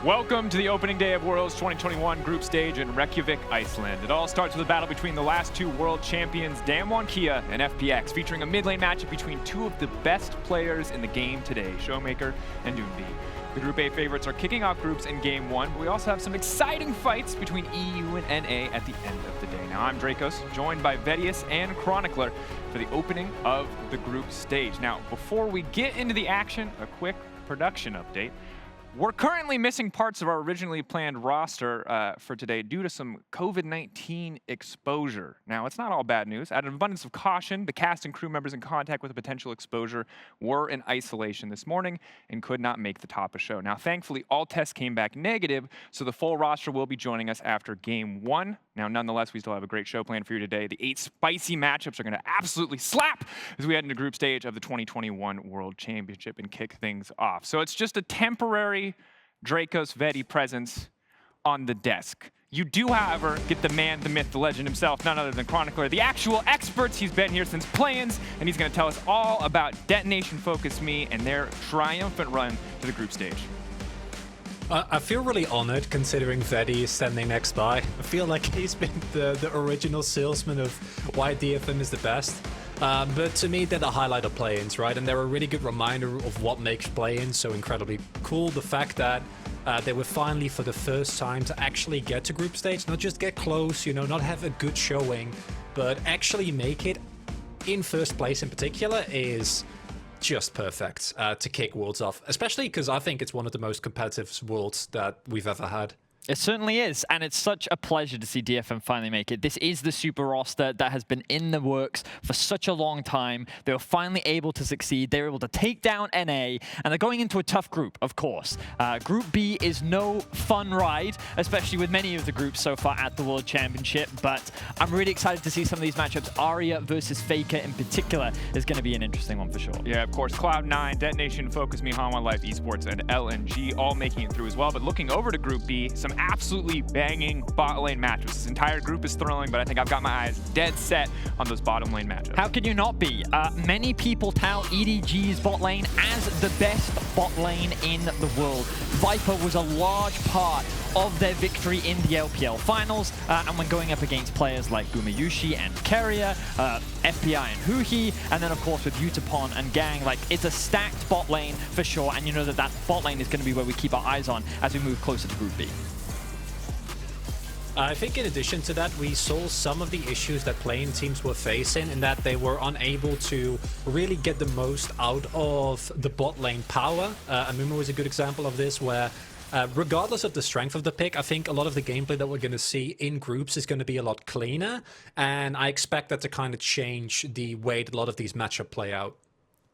Welcome to the opening day of Worlds 2021 group stage in Reykjavik, Iceland. It all starts with a battle between the last two world champions, Damwon Kia and FPX, featuring a mid-lane matchup between two of the best players in the game today, Showmaker and Doomb. The Group A favorites are kicking off groups in Game 1, but we also have some exciting fights between EU and NA at the end of the day. Now, I'm Dracos, joined by Vedius and Chronicler for the opening of the group stage. Now, before we get into the action, a quick production update. We're currently missing parts of our originally planned roster for today due to some COVID-19 exposure. Now, it's not all bad news. Out of an abundance of caution, the cast and crew members in contact with a potential exposure were in isolation this morning and could not make the top of show. Now, thankfully, all tests came back negative, so the full roster will be joining us after Game 1. Now, nonetheless, we still have a great show planned for you today. The 8 spicy matchups are going to absolutely slap as we head into group stage of the 2021 World Championship and kick things off. So it's just a temporary Dracos Vedi presence on the desk. You do, however, get the man, the myth, the legend himself, none other than Chronicler, the actual experts. He's been here since play-ins, and he's going to tell us all about Detonation Focus Me and their triumphant run to the group stage. I feel really honored considering Vedi is standing next by. I feel like he's been the original salesman of why DFM is the best. But to me, they're the highlight of play-ins, right? And they're a really good reminder of what makes play-ins so incredibly cool. The fact that they were finally, for the first time, to actually get to group stage, not just get close, you know, not have a good showing, but actually make it in first place in particular is just perfect to kick Worlds off, especially because I think it's one of the most competitive Worlds that we've ever had. It certainly is, and it's such a pleasure to see DFM finally make it. This is the super roster that has been in the works for such a long time. They were finally able to succeed. They were able to take down NA, and they're going into a tough group, of course. Group B is no fun ride, especially with many of the groups so far at the World Championship, but I'm really excited to see some of these matchups. Aria versus FLICKR in particular is going to be an interesting one for sure. Yeah, of course, Cloud9, Detonation, Focus Me, Hanwha Life Esports, and LNG all making it through as well. But looking over to Group B, some absolutely banging bot lane matchups. This entire group is thrilling, but I think I've got my eyes dead set on those bottom lane matchups. How could you not be? Many people tout EDG's bot lane as the best bot lane in the world. Viper was a large part of their victory in the LPL finals, and when going up against players like Gumayushi and Keria, FPI and Huhi, and then of course with Utapon and Gang, like it's a stacked bot lane for sure, and you know that bot lane is going to be where we keep our eyes on as we move closer to Group B. I think in addition to that, we saw some of the issues that playing teams were facing in that they were unable to really get the most out of the bot lane power. Amumu is a good example of this, where regardless of the strength of the pick, I think a lot of the gameplay that we're going to see in groups is going to be a lot cleaner, and I expect that to kind of change the way that a lot of these matchups play out.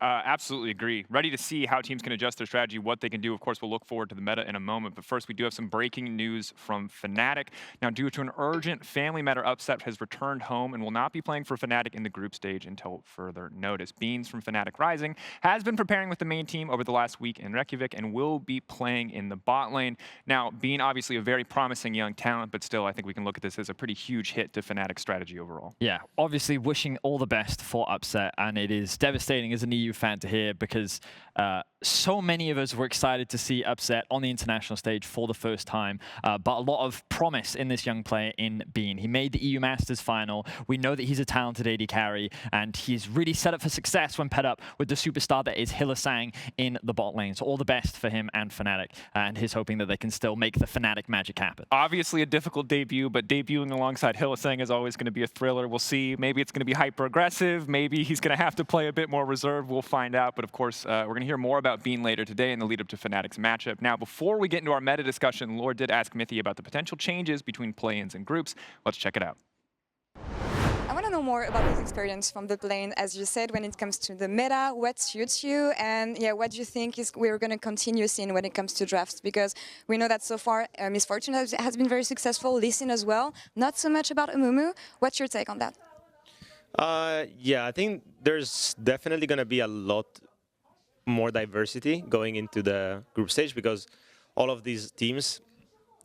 Absolutely agree. Ready to see how teams can adjust their strategy, what they can do. Of course, we'll look forward to the meta in a moment. But first, we do have some breaking news from Fnatic. Now, due to an urgent family matter, Upset has returned home and will not be playing for Fnatic in the group stage until further notice. Beans from Fnatic Rising has been preparing with the main team over the last week in Reykjavik and will be playing in the bot lane. Now, Bean, obviously a very promising young talent, but still, I think we can look at this as a pretty huge hit to Fnatic's strategy overall. Yeah, obviously wishing all the best for Upset, and it is devastating as an EU fan to hear because so many of us were excited to see Upset on the international stage for the first time, but a lot of promise in this young player in Bean. He made the EU Masters final. We know that he's a talented AD carry, and he's really set up for success when paired up with the superstar that is Hylissang in the bot lane. So all the best for him and Fnatic, and he's hoping that they can still make the Fnatic magic happen. Obviously a difficult debut, but debuting alongside Hylissang is always going to be a thriller. We'll see. Maybe it's going to be hyper-aggressive. Maybe he's going to have to play a bit more reserved. We'll find out. But of course, we're going to hear more about Bean later today in the lead up to Fnatic's matchup. Now, before we get into our meta discussion, Lord did ask Mithy about the potential changes between play-ins and groups. Let's check it out. I want to know more about this experience from the plane, as you said, when it comes to the meta, what suits you, and yeah, what do you think is we're going to continue seeing when it comes to drafts? Because we know that so far Miss Fortune has been very successful, Lee Sin as well. Not so much about Amumu. What's your take on that? Yeah, I think there's definitely going to be a lot more diversity going into the group stage because all of these teams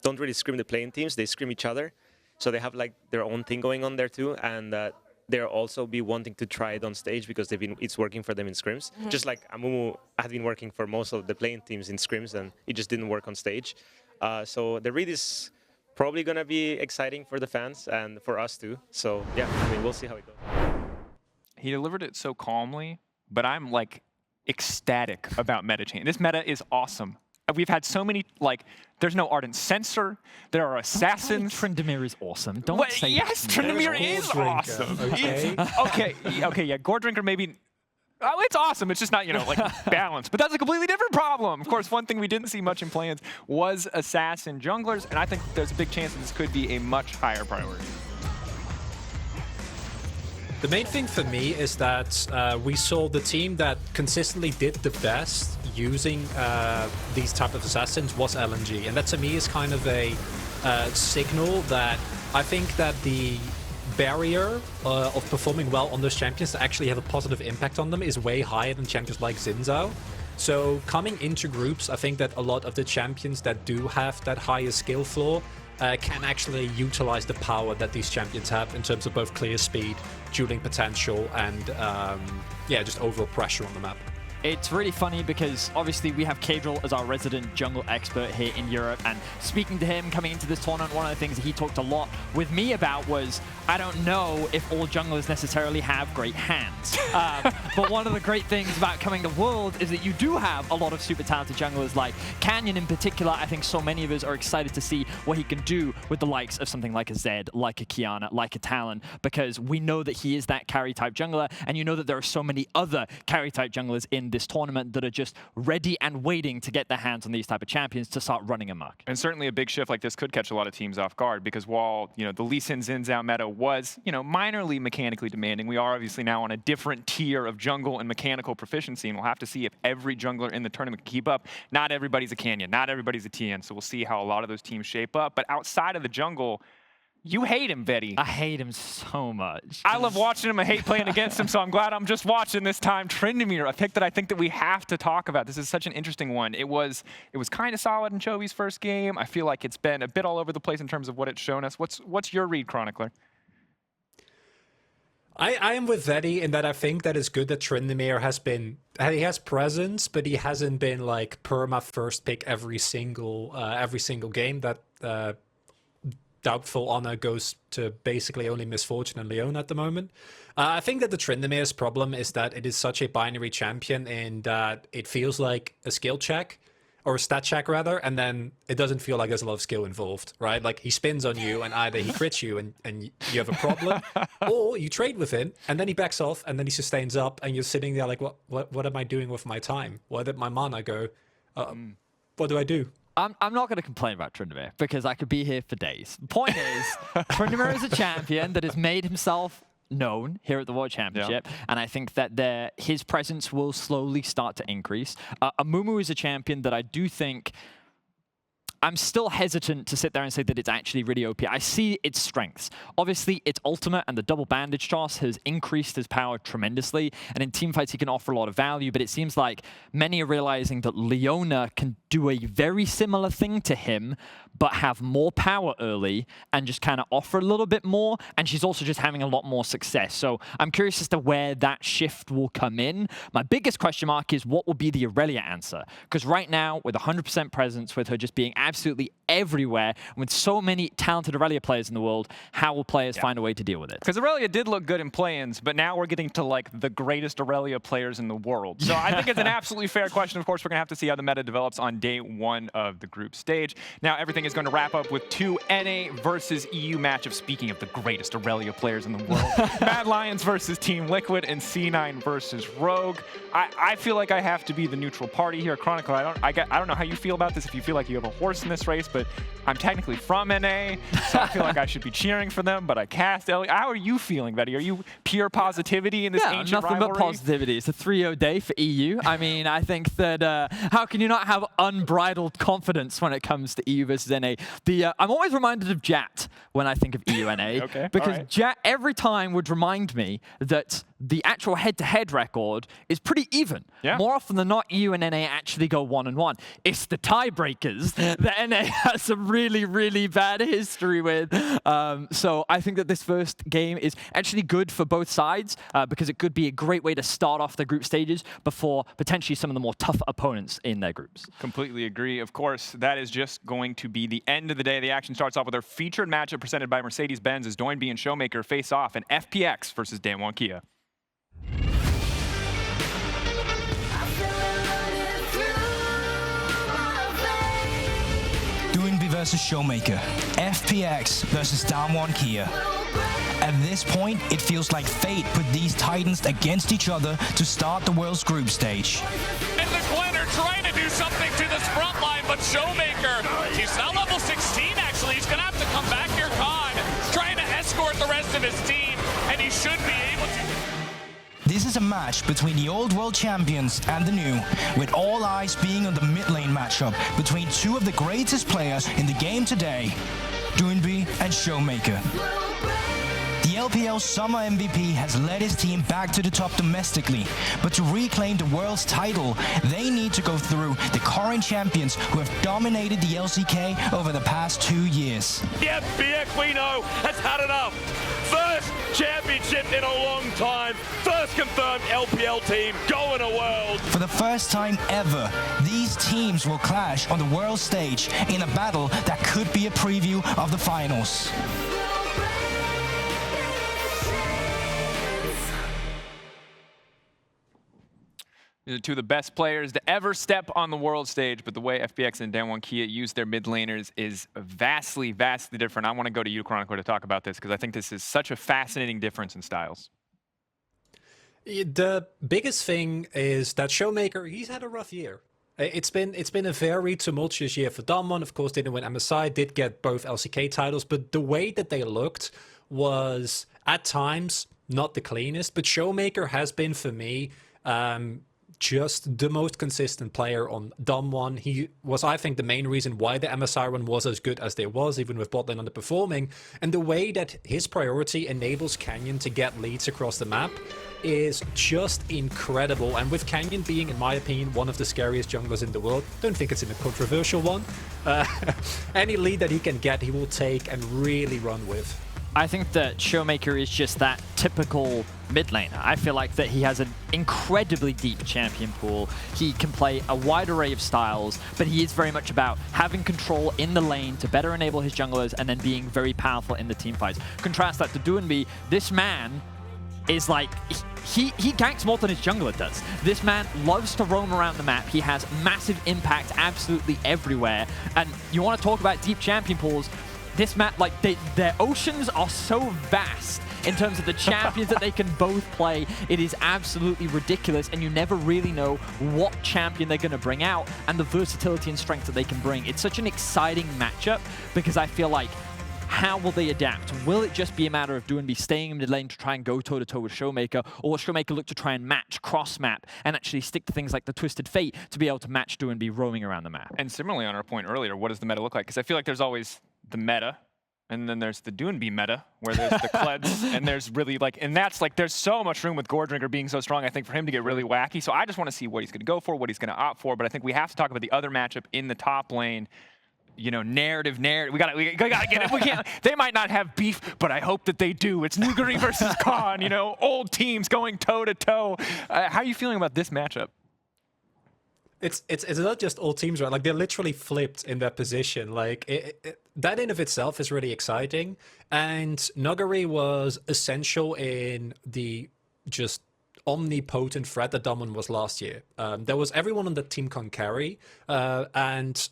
don't really scream the playing teams, they scream each other. So they have like their own thing going on there too, and they'll also be wanting to try it on stage because it's working for them in scrims. Just like Amumu had been working for most of the playing teams in scrims and it just didn't work on stage. So the read is probably going to be exciting for the fans and for us too. So yeah, I mean, we'll see how it goes. He delivered it so calmly, but I'm like ecstatic about meta change. This meta is awesome. We've had so many, like, there's no Ardent Censor, there are Assassins. Tryndamere is awesome. Don't say yes, Tryndamere is awesome. Okay, yeah, Gore Drinker maybe, oh, it's awesome. It's just not, you know, like balanced. But that's a completely different problem. Of course, one thing we didn't see much in plans was Assassin junglers, and I think there's a big chance that this could be a much higher priority. The main thing for me is that we saw the team that consistently did the best using these type of assassins was LNG, and that to me is kind of a signal that I think that the barrier of performing well on those champions to actually have a positive impact on them is way higher than champions like Xin Zhao. So coming into groups, I think that a lot of the champions that do have that higher skill floor can actually utilize the power that these champions have in terms of both clear speed, dueling potential, and yeah, just overall pressure on the map. It's really funny because obviously we have Kadril as our resident jungle expert here in Europe, and speaking to him coming into this tournament, one of the things that he talked a lot with me about was, I don't know if all junglers necessarily have great hands. But one of the great things about coming to World is that you do have a lot of super talented junglers like Canyon in particular. I think so many of us are excited to see what he can do with the likes of something like a Zed, like a Kiana, like a Talon, because we know that he is that carry type jungler, and you know that there are so many other carry type junglers in this tournament that are just ready and waiting to get their hands on these type of champions to start running amok. And certainly a big shift like this could catch a lot of teams off guard, because while, you know, the Lee Sin Xin Zhao meta was, you know, minorly mechanically demanding, we are obviously now on a different tier of jungle and mechanical proficiency, and we'll have to see if every jungler in the tournament can keep up. Not everybody's a Canyon, not everybody's a TN, so we'll see how a lot of those teams shape up. But outside of the jungle, you hate him, Betty. I hate him so much. I love watching him. I hate playing against him, so I'm glad I'm just watching this time. Tryndamere, a pick that I think that we have to talk about. This is such an interesting one. It was kind of solid in Chovy's first game. I feel like it's been a bit all over the place in terms of what it's shown us. What's your read, Chronicler? I am with Veddy in that I think that it's good that Tryndamere he has presence, but he hasn't been like perma first pick every single game. That doubtful honor goes to basically only Misfortune and Leon at the moment. I think that the Tryndamere's problem is that it is such a binary champion in that it feels like a skill check, or a stat check rather, and then it doesn't feel like there's a lot of skill involved, right? Like he spins on you and either he crits you and you have a problem, or you trade with him and then he backs off and then he sustains up and you're sitting there like, what am I doing with my time? Where did my mana go? What do I do? I'm not going to complain about Tryndamere because I could be here for days. The point is, Tryndamere is a champion that has made himself known here at the World Championship, and I think that his presence will slowly start to increase. Amumu is a champion that I do think I'm still hesitant to sit there and say that it's actually really OP. I see its strengths. Obviously, its ultimate and the double bandage toss has increased his power tremendously, and in teamfights he can offer a lot of value, but it seems like many are realizing that Leona can do a very similar thing to him, but have more power early and just kind of offer a little bit more, and she's also just having a lot more success. So I'm curious as to where that shift will come in. My biggest question mark is what will be the Aurelia answer? Because right now, with 100% presence, with her just being absolutely everywhere, and with so many talented Aurelia players in the world, how will players find a way to deal with it? Because Aurelia did look good in play-ins, but now we're getting to like the greatest Aurelia players in the world. So I think it's an absolutely fair question. Of course, we're going to have to see how the meta develops on day one of the group stage. Now, everything is going to wrap up with two NA versus EU matchups. Speaking of the greatest Aurelia players in the world, Mad Lions versus Team Liquid and C9 versus Rogue. I feel like I have to be the neutral party here. Chronicler, I don't know how you feel about this, if you feel like you have a horse in this race, but I'm technically from NA, so I feel like I should be cheering for them, but I cast Ellie. How are you feeling, Betty? Are you pure positivity in this ancient nothing rivalry? but positivity. It's a 3-0 day for EU. I mean, I think that how can you not have unbridled confidence when it comes to EU versus NA? I'm always reminded of Jat when I think of EU NA, because Jat every time would remind me that the actual head-to-head record is pretty even. More often than not, EU and NA actually go 1-1. It's the tiebreakers that NA has has some really, really bad history with. So I think that this first game is actually good for both sides because it could be a great way to start off the group stages before potentially some of the more tough opponents in their groups. Completely agree. Of course, that is just going to be the end of the day. The action starts off with our featured matchup presented by Mercedes-Benz as Doinb and Showmaker face off in FPX versus Damwon Kia. Doinb versus Showmaker, FPX versus Damwon Kia. At this point, it feels like fate put these titans against each other to start the world's group stage. And the Gwen are trying to do something to this front line, but Showmaker, he's now level 16 actually. He's gonna have to come back here, Khan, trying to escort the rest of his team, and he should be able to. This is a match between the old world champions and the new, with all eyes being on the mid lane matchup between two of the greatest players in the game today, Doinb and Showmaker. The LPL Summer MVP has led his team back to the top domestically, but to reclaim the world's title, they need to go through the current champions who have dominated the LCK over the past 2 years. The FBX we know has had enough. First championship in a long time. First confirmed LPL team going to world. For the first time ever, these teams will clash on the world stage in a battle that could be a preview of the finals. These are two of the best players to ever step on the world stage, but the way FPX and Damwon Kia use their mid laners is vastly, vastly different. I want to go to you, Chronicler, to talk about this because I think this is such a fascinating difference in styles. The biggest thing is that Showmaker, he's had a rough year. It's been a very tumultuous year for Damwon. Of course, didn't win MSI, did get both LCK titles, but the way that they looked was at times not the cleanest. But Showmaker has been, for me, just the most consistent player on Damwon. He was, I think, the main reason why the MSI run was as good as they was, even with botlane underperforming. And the way that his priority enables Canyon to get leads across the map is just incredible. And with Canyon being, in my opinion, one of the scariest junglers in the world, don't think it's a controversial one. Any lead that he can get, he will take and really run with. I think that Showmaker is just that typical mid laner. I feel like that he has an incredibly deep champion pool. He can play a wide array of styles, but he is very much about having control in the lane to better enable his junglers and then being very powerful in the team fights. Contrast that to Doinb. This man is like, he ganks more than his jungler does. This man loves to roam around the map. He has massive impact absolutely everywhere. And you want to talk about deep champion pools, this map, like, their oceans are so vast in terms of the champions that they can both play. It is absolutely ridiculous, and you never really know what champion they're going to bring out and the versatility and strength that they can bring. It's such an exciting matchup because I feel like, how will they adapt? Will it just be a matter of Doinb staying in mid lane to try and go toe-to-toe with Showmaker, or will Showmaker look to try and match cross-map and actually stick to things like the Twisted Fate to be able to match Doinb roaming around the map? And similarly, on our point earlier, what does the meta look like? Because I feel like there's always the meta, and then there's the Doinb meta, where there's the Kleds, and there's really like, and that's like, there's so much room with Goredrinker being so strong, I think, for him to get really wacky. So I just want to see what he's going to go for, what he's going to opt for, but I think we have to talk about the other matchup in the top lane. You know, narrative. We gotta get it. We can't. They might not have beef, but I hope that they do. It's Nuguri versus Khan. You know, old teams going toe to toe. How are you feeling about this matchup? It's not just all teams, right? Like, they're literally flipped in their position. Like, that in of itself is really exciting. And Nuguri was essential in the just omnipotent threat that Damwon was last year. There was everyone on the team can carry, and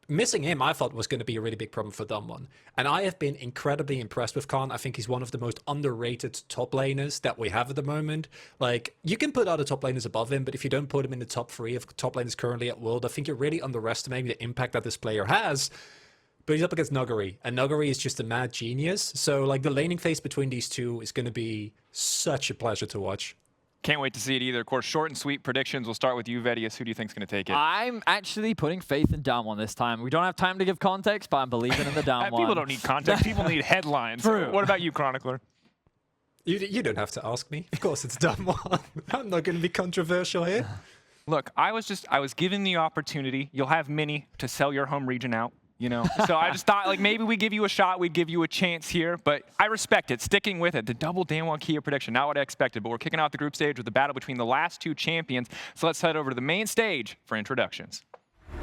missing him, I thought, was going to be a really big problem for Damwon. And I have been incredibly impressed with Khan. I think he's one of the most underrated top laners that we have at the moment. Like, you can put other top laners above him, but if you don't put him in the top 3 of top laners currently at World, I think you're really underestimating the impact that this player has. But he's up against Nuguri, and Nuguri is just a mad genius. So, like, the laning phase between these two is going to be such a pleasure to watch. Can't wait to see it either. Of course, short and sweet predictions. We'll start with you, Vedius. Who do you think's going to take it? I'm actually putting faith in Damwon this time. We don't have time to give context, but I'm believing in the Damwon. People don't need context. People need headlines. True. What about you, Chronicler? You don't have to ask me. Of course, it's Damwon. I'm not going to be controversial here. Look, I was given the opportunity. You'll have Mini to sell your home region out. you know? So I just thought, like, maybe we give you a shot, we give you a chance here, but I respect it, sticking with it. The double Damwon Kia prediction, not what I expected, but we're kicking off the group stage with the battle between the last two champions. So let's head over to the main stage for introductions.